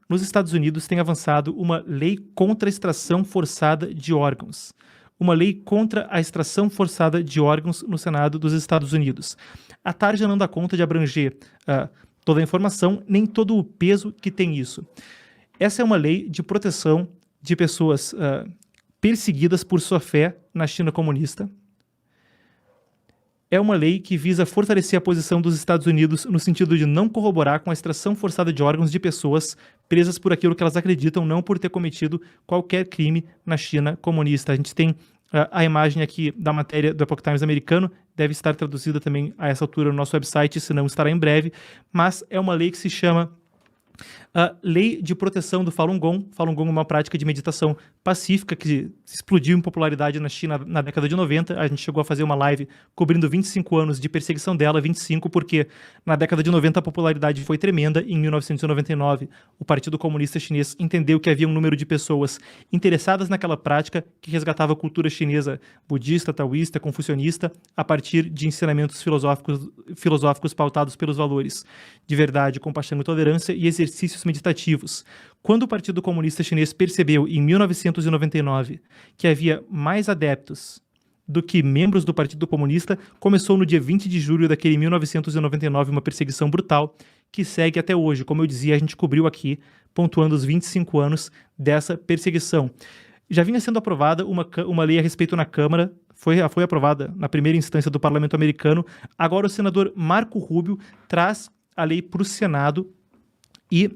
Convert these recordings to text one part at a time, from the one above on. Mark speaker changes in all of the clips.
Speaker 1: nos Estados Unidos tem avançado uma lei contra a extração forçada de órgãos. Uma lei contra a extração forçada de órgãos no Senado dos Estados Unidos. A tarja não dá conta de abranger toda a informação, nem todo o peso que tem isso. Essa é uma lei de proteção de pessoas perseguidas por sua fé na China comunista. É uma lei que visa fortalecer a posição dos Estados Unidos no sentido de não corroborar com a extração forçada de órgãos de pessoas presas por aquilo que elas acreditam, não por ter cometido qualquer crime na China comunista. A gente tem a imagem aqui da matéria do Epoch Times americano, deve estar traduzida também a essa altura no nosso website, se não estará em breve, mas é uma lei que se chama Lei de Proteção do Falun Gong. Falun Gong é uma prática de meditação pacífica que explodiu em popularidade na China na década de 90. A gente chegou a fazer uma live cobrindo 25 anos de perseguição dela, 25 porque na década de 90 a popularidade foi tremenda. Em 1999, o Partido Comunista Chinês entendeu que havia um número de pessoas interessadas naquela prática que resgatava a cultura chinesa budista, taoísta, confucionista, a partir de ensinamentos filosóficos pautados pelos valores de verdade, compaixão e tolerância e exercícios meditativos. Quando o Partido Comunista Chinês percebeu, em 1999, que havia mais adeptos do que membros do Partido Comunista, começou no dia 20 de julho daquele 1999 uma perseguição brutal que segue até hoje. Como eu dizia, a gente cobriu aqui, pontuando os 25 anos dessa perseguição. Já vinha sendo aprovada uma lei a respeito na Câmara, foi aprovada na primeira instância do Parlamento americano. Agora o senador Marco Rubio traz a lei para o Senado e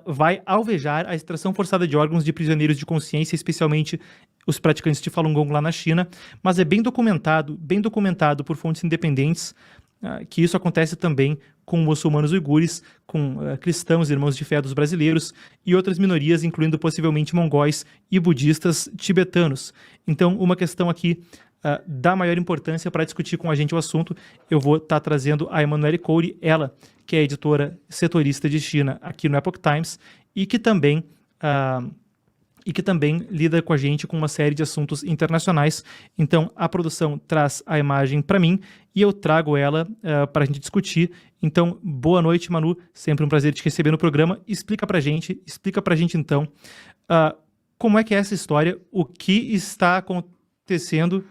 Speaker 1: vai alvejar a extração forçada de órgãos de prisioneiros de consciência, especialmente os praticantes de Falun Gong lá na China, mas é bem documentado por fontes independentes, que isso acontece também com muçulmanos uigures, com cristãos, irmãos de fé dos brasileiros e outras minorias, incluindo possivelmente mongóis e budistas tibetanos. Então, uma questão aqui dá maior importância para discutir com a gente o assunto. Eu vou estar trazendo a Emanuele Coure, ela que é editora setorista de China aqui no Epoch Times e que também lida com a gente com uma série de assuntos internacionais. Então, a produção traz a imagem para mim e eu trago ela para a gente discutir. Então, boa noite, Manu. Sempre um prazer te receber no programa. Explica para a gente então, como é que é essa história, o que está acontecendo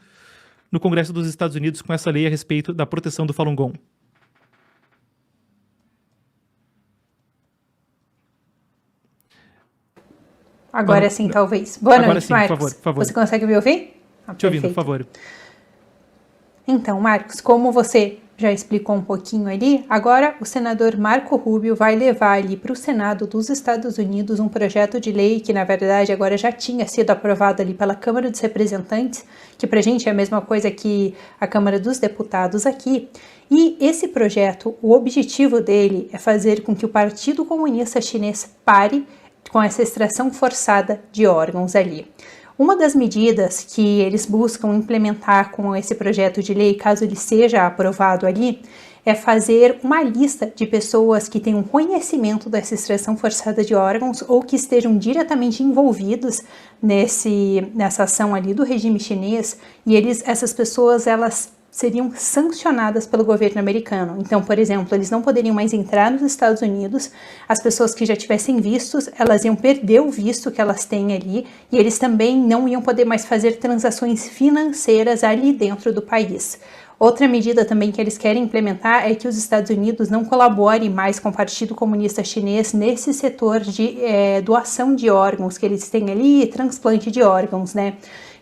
Speaker 1: no Congresso dos Estados Unidos com essa lei a respeito da proteção do Falun Gong.
Speaker 2: Agora sim, talvez. Boa
Speaker 1: Agora
Speaker 2: noite,
Speaker 1: sim,
Speaker 2: Marcos.
Speaker 1: por favor.
Speaker 2: Você consegue me ouvir?
Speaker 1: Te ouvindo, por favor.
Speaker 2: Então, Marcos, como você já explicou um pouquinho ali, agora o senador Marco Rubio vai levar ali para o Senado dos Estados Unidos um projeto de lei que, na verdade, agora já tinha sido aprovado ali pela Câmara dos Representantes, que para a gente é a mesma coisa que a Câmara dos Deputados aqui. E esse projeto, o objetivo dele é fazer com que o Partido Comunista Chinês pare com essa extração forçada de órgãos ali. Uma das medidas que eles buscam implementar com esse projeto de lei, caso ele seja aprovado ali, é fazer uma lista de pessoas que tenham conhecimento dessa extração forçada de órgãos ou que estejam diretamente envolvidos nessa ação ali do regime chinês, e essas pessoas, elas seriam sancionadas pelo governo americano. Então, por exemplo, eles não poderiam mais entrar nos Estados Unidos, as pessoas que já tivessem vistos, elas iam perder o visto que elas têm ali, e eles também não iam poder mais fazer transações financeiras ali dentro do país. Outra medida também que eles querem implementar é que os Estados Unidos não colaborem mais com o Partido Comunista Chinês nesse setor de doação de órgãos que eles têm ali, transplante de órgãos, né?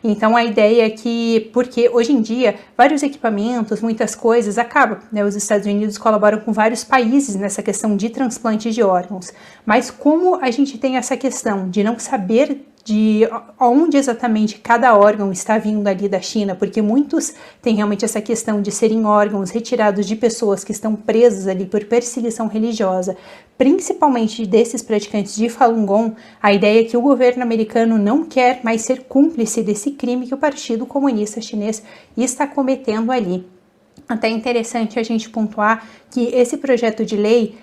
Speaker 2: Então a ideia é que, porque hoje em dia vários equipamentos, muitas coisas acabam, né? Os Estados Unidos colaboram com vários países nessa questão de transplante de órgãos, mas como a gente tem essa questão de não saber de onde exatamente cada órgão está vindo ali da China, porque muitos têm realmente essa questão de serem órgãos retirados de pessoas que estão presas ali por perseguição religiosa, principalmente desses praticantes de Falun Gong. A ideia é que o governo americano não quer mais ser cúmplice desse crime que o Partido Comunista Chinês está cometendo ali. Até interessante a gente pontuar que esse projeto de lei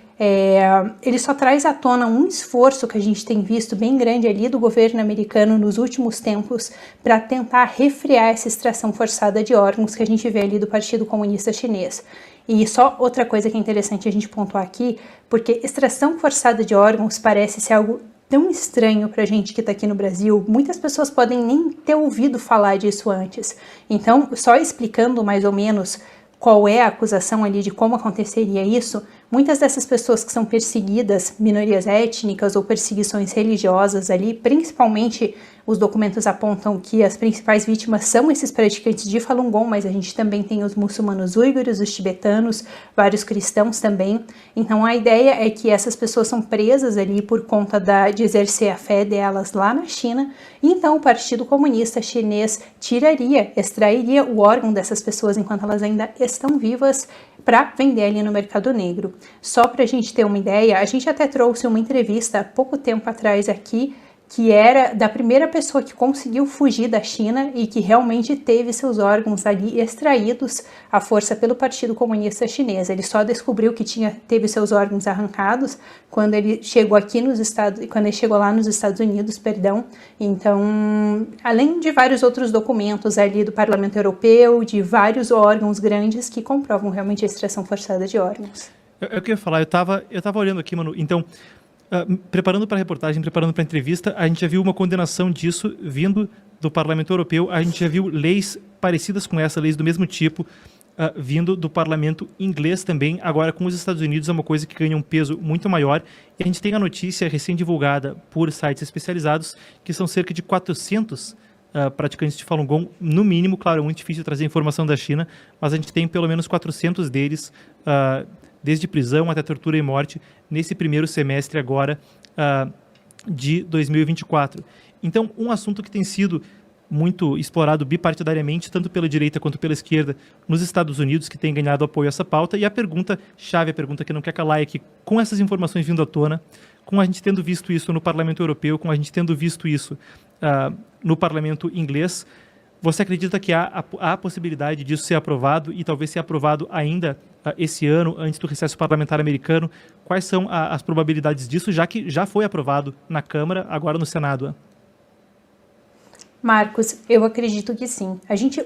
Speaker 2: ele só traz à tona um esforço que a gente tem visto bem grande ali do governo americano nos últimos tempos para tentar refrear essa extração forçada de órgãos que a gente vê ali do Partido Comunista Chinês. E só outra coisa que é interessante a gente pontuar aqui, porque extração forçada de órgãos parece ser algo tão estranho pra gente que tá aqui no Brasil. Muitas pessoas podem nem ter ouvido falar disso antes. Então, só explicando mais ou menos qual é a acusação ali de como aconteceria isso, muitas dessas pessoas que são perseguidas, minorias étnicas ou perseguições religiosas ali, principalmente os documentos apontam que as principais vítimas são esses praticantes de Falun Gong, mas a gente também tem os muçulmanos uigures, os tibetanos, vários cristãos também. Então a ideia é que essas pessoas são presas ali por conta de exercer a fé delas lá na China, e então o Partido Comunista Chinês extrairia o órgão dessas pessoas enquanto elas ainda estão vivas para vender ali no mercado negro. Só para a gente ter uma ideia, a gente até trouxe uma entrevista há pouco tempo atrás aqui, que era da primeira pessoa que conseguiu fugir da China e que realmente teve seus órgãos ali extraídos à força pelo Partido Comunista Chinês. Ele só descobriu que teve seus órgãos arrancados quando ele chegou lá nos Estados Unidos, perdão. Então, além de vários outros documentos ali do Parlamento Europeu, de vários órgãos grandes que comprovam realmente a extração forçada de órgãos.
Speaker 1: Eu queria falar, eu tava olhando aqui, Manu, então, preparando para a reportagem, preparando para a entrevista, a gente já viu uma condenação disso vindo do Parlamento Europeu, a gente já viu leis parecidas com essa, leis do mesmo tipo, vindo do Parlamento inglês também. Agora, com os Estados Unidos, é uma coisa que ganha um peso muito maior, e a gente tem a notícia recém-divulgada por sites especializados, que são cerca de 400 praticantes de Falun Gong, no mínimo. Claro, é muito difícil trazer informação da China, mas a gente tem pelo menos 400 deles, desde prisão até tortura e morte, nesse primeiro semestre agora de 2024. Então, um assunto que tem sido muito explorado bipartidariamente, tanto pela direita quanto pela esquerda, nos Estados Unidos, que tem ganhado apoio a essa pauta, e a pergunta-chave, a pergunta que não quer calar, é que, com essas informações vindo à tona, com a gente tendo visto isso no Parlamento Europeu, com a gente tendo visto isso no Parlamento inglês, você acredita que há a possibilidade disso ser aprovado e talvez ser aprovado ainda esse ano, antes do recesso parlamentar americano? Quais são as probabilidades disso, já que já foi aprovado na Câmara, agora no Senado?
Speaker 2: Marcos, eu acredito que sim. A gente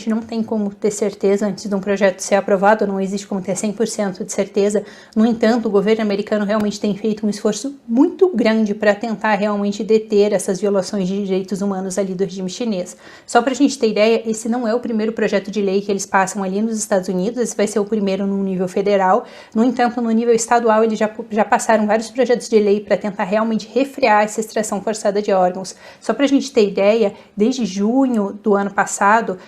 Speaker 2: não tem como ter certeza antes de um projeto ser aprovado, não existe como ter 100% de certeza. No entanto, o governo americano realmente tem feito um esforço muito grande para tentar realmente deter essas violações de direitos humanos ali do regime chinês. Só para a gente ter ideia, esse não é o primeiro projeto de lei que eles passam ali nos Estados Unidos, esse vai ser o primeiro no nível federal. No entanto, no nível estadual, eles já passaram vários projetos de lei para tentar realmente refrear essa extração forçada de órgãos. Só para a gente ter ideia, desde junho do ano passado,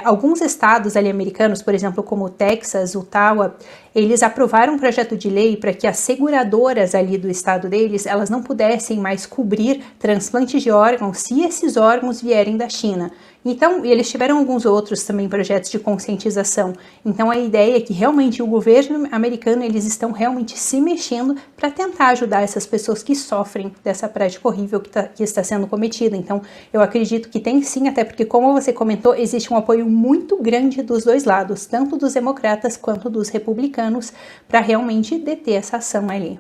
Speaker 2: alguns estados ali americanos, por exemplo, como o Texas, Utah, eles aprovaram um projeto de lei para que as seguradoras ali do estado deles, elas não pudessem mais cobrir transplantes de órgãos se esses órgãos vierem da China. Então, eles tiveram alguns outros também projetos de conscientização. Então, a ideia é que realmente o governo americano, eles estão realmente se mexendo para tentar ajudar essas pessoas que sofrem dessa prática horrível que está sendo cometida. Então, eu acredito que tem sim, até porque, como você comentou, existe um apoio muito grande dos dois lados, tanto dos democratas quanto dos republicanos, para realmente deter essa ação ali.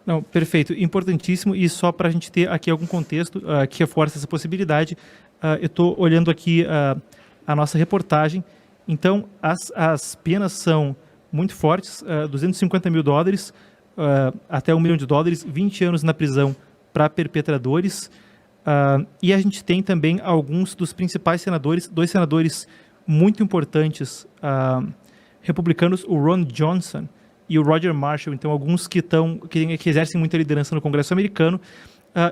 Speaker 1: Não, perfeito, importantíssimo, e só para a gente ter aqui algum contexto que reforça essa possibilidade, eu estou olhando aqui a nossa reportagem. Então, as penas são muito fortes, $250 mil, até $1 milhão, 20 anos na prisão para perpetradores, e a gente tem também alguns dos principais senadores, dois senadores muito importantes republicanos, o Ron Johnson e o Roger Marshall, então alguns que exercem muita liderança no Congresso americano.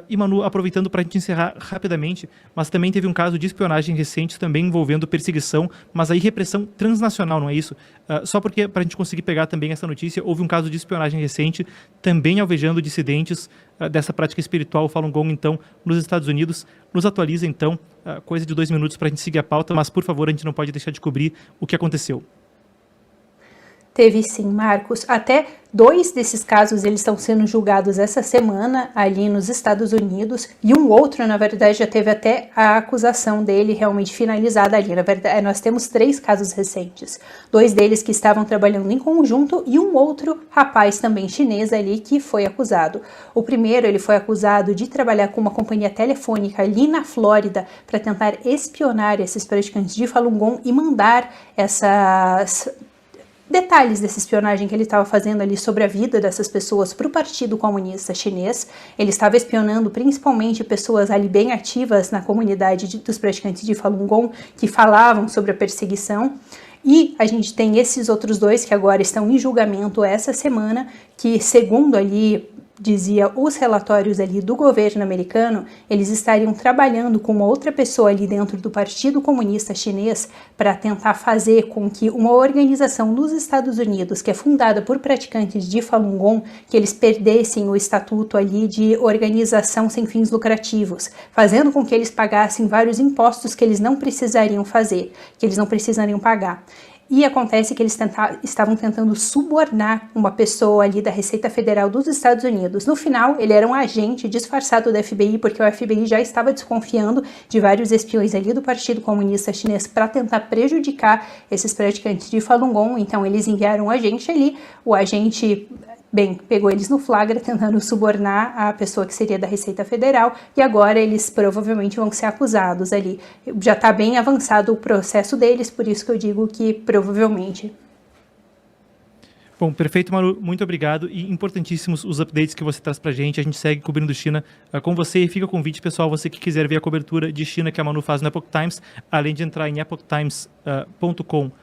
Speaker 1: E Manu, aproveitando para a gente encerrar rapidamente, mas também teve um caso de espionagem recente também envolvendo perseguição, mas aí repressão transnacional, não é isso? Só porque, para a gente conseguir pegar também essa notícia, houve um caso de espionagem recente, também alvejando dissidentes dessa prática espiritual Falun Gong, então, nos Estados Unidos. Nos atualiza, então, coisa de 2 minutos para a gente seguir a pauta, mas, por favor, a gente não pode deixar de cobrir o que aconteceu.
Speaker 2: Teve sim, Marcos. Até 2 desses casos eles estão sendo julgados essa semana ali nos Estados Unidos, e um outro, na verdade, já teve até a acusação dele realmente finalizada ali. Na verdade, nós temos 3 casos recentes. 2 deles que estavam trabalhando em conjunto e um outro rapaz também chinês ali que foi acusado. O primeiro, ele foi acusado de trabalhar com uma companhia telefônica ali na Flórida para tentar espionar esses praticantes de Falun Gong e mandar detalhes dessa espionagem que ele estava fazendo ali sobre a vida dessas pessoas para o Partido Comunista Chinês. Ele estava espionando principalmente pessoas ali bem ativas na comunidade dos praticantes de Falun Gong, que falavam sobre a perseguição. E a gente tem esses outros dois que agora estão em julgamento essa semana, que segundo ali dizia os relatórios ali do governo americano, eles estariam trabalhando com uma outra pessoa ali dentro do Partido Comunista Chinês para tentar fazer com que uma organização nos Estados Unidos, que é fundada por praticantes de Falun Gong, que eles perdessem o estatuto ali de organização sem fins lucrativos, fazendo com que eles pagassem vários impostos que eles não precisariam fazer, que eles não precisariam pagar. E acontece que eles estavam tentando subornar uma pessoa ali da Receita Federal dos Estados Unidos. No final, ele era um agente disfarçado do FBI, porque o FBI já estava desconfiando de vários espiões ali do Partido Comunista Chinês para tentar prejudicar esses praticantes de Falun Gong. Então, eles enviaram um agente ali, o agente... pegou eles no flagra tentando subornar a pessoa que seria da Receita Federal e agora eles provavelmente vão ser acusados ali. Já está bem avançado o processo deles, por isso que eu digo que provavelmente.
Speaker 1: Bom, perfeito, Manu. Muito obrigado e importantíssimos os updates que você traz pra gente. A gente segue cobrindo China com você e fica o convite, pessoal, você que quiser ver a cobertura de China que a Manu faz no Epoch Times, além de entrar em epochtimes.com.br,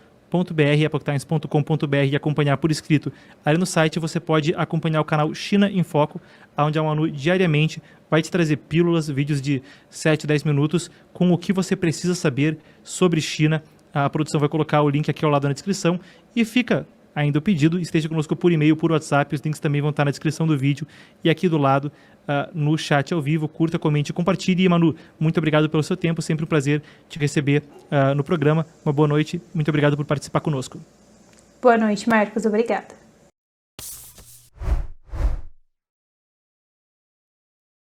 Speaker 1: epochtimes.com.br e acompanhar por escrito. Ali no site você pode acompanhar o canal China em Foco, onde a Manu diariamente vai te trazer pílulas, vídeos de 7, 10 minutos com o que você precisa saber sobre China. A produção vai colocar o link aqui ao lado na descrição e fica ainda o pedido, esteja conosco por e-mail, por WhatsApp, os links também vão estar na descrição do vídeo e aqui do lado no chat ao vivo. Curta, comente e compartilhe. E Manu, muito obrigado pelo seu tempo, sempre um prazer te receber no programa. Uma boa noite, muito obrigado por participar conosco.
Speaker 2: Boa noite, Marcos, obrigada.